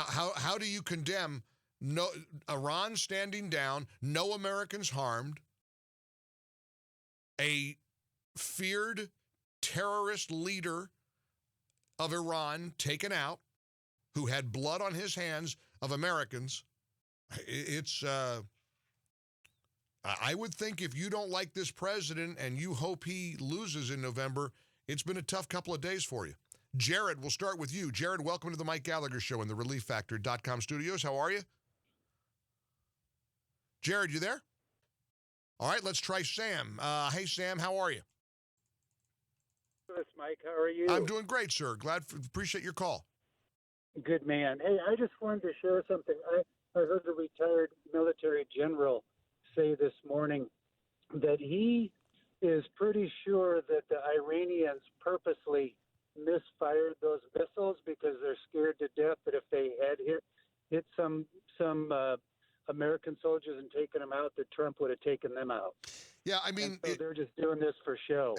How do you condemn no Iran standing down, no Americans harmed, a feared terrorist leader of Iran taken out, who had blood on his hands of Americans? I would think if you don't like this president and you hope he loses in November, it's been a tough couple of days for you. Jared, we'll start with you. Jared, welcome to the Mike Gallagher Show in the ReliefFactor.com studios. How are you? Jared, you there? All right, let's try Sam. Hey, Sam, how are you? Yes, Mike. How are you? I'm doing great, sir. Appreciate your call. Good man. Hey, I just wanted to share something. I heard a retired military general say this morning that he is pretty sure that the Iranians purposely misfired those missiles because they're scared to death that if they had hit some American soldiers and taken them out, that Trump would have taken them out. Yeah, I mean, so they're just doing this for show.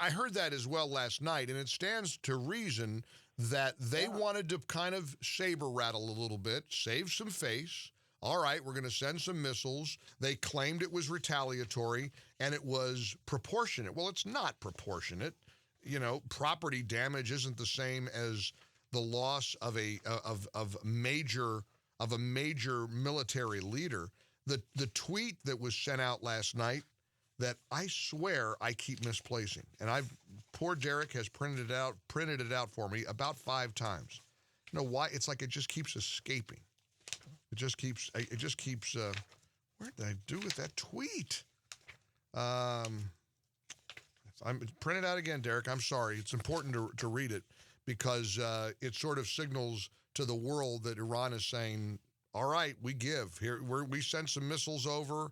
I heard that as well last night, and it stands to reason that they wanted to kind of saber rattle a little bit, save some face. All right, we're going to send some missiles. They claimed it was retaliatory, and it was proportionate. Well, it's not proportionate. You know, property damage isn't the same as the loss of a major military leader. The tweet that was sent out last night that I swear I keep misplacing, and poor Derek has printed it out for me about 5 times. You know why? It's like it just keeps escaping. It just keeps. What did I do with that tweet? I'm print it out again, Derek. I'm sorry. It's important to read it because it sort of signals to the world that Iran is saying, all right, we give. Here, we sent some missiles over.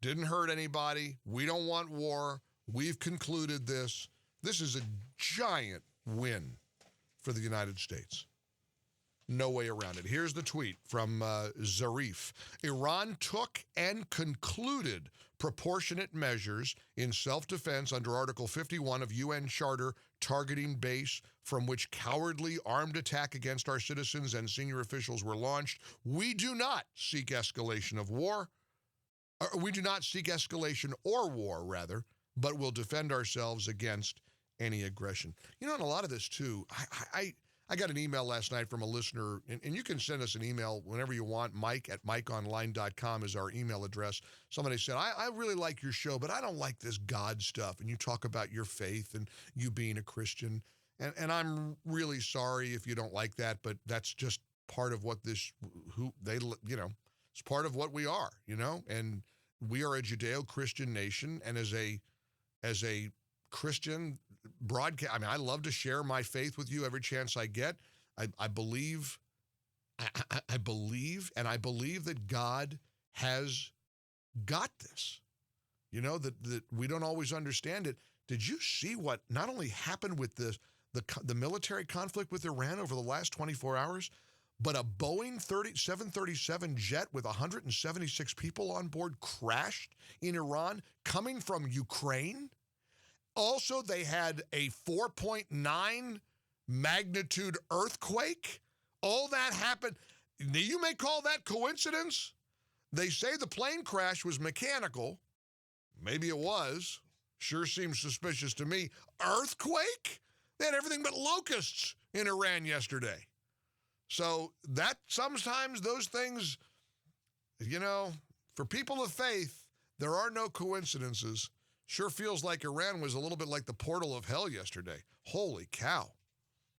Didn't hurt anybody. We don't want war. We've concluded this. This is a giant win for the United States. No way around it. Here's the tweet from Zarif. Iran took and concluded proportionate measures in self-defense under Article 51 of UN Charter targeting base from which cowardly armed attack against our citizens and senior officials were launched. We do not seek escalation of war. We do not seek escalation or war, rather, but will defend ourselves against any aggression. You know, and a lot of this, too, I got an email last night from a listener, and you can send us an email whenever you want. Mike@mikeonline.com is our email address. Somebody said, I really like your show, but I don't like this God stuff. And you talk about your faith and you being a Christian. And I'm really sorry if you don't like that, but that's just part of what it's part of what we are, and we are a Judeo-Christian nation. And as a Christian broadcast, I love to share my faith with you every chance I get. I believe that God has got this. That we don't always understand it. Did you see what not only happened with the military conflict with Iran over the last 24 hours, but a Boeing 737 jet with 176 people on board crashed in Iran coming from Ukraine? Also, they had a 4.9 magnitude earthquake. All that happened. You may call that coincidence. They say the plane crash was mechanical. Maybe it was. Sure seems suspicious to me. Earthquake? They had everything but locusts in Iran yesterday. So that sometimes those things, for people of faith, there are no coincidences. Sure feels like Iran was a little bit like the portal of hell yesterday. Holy cow.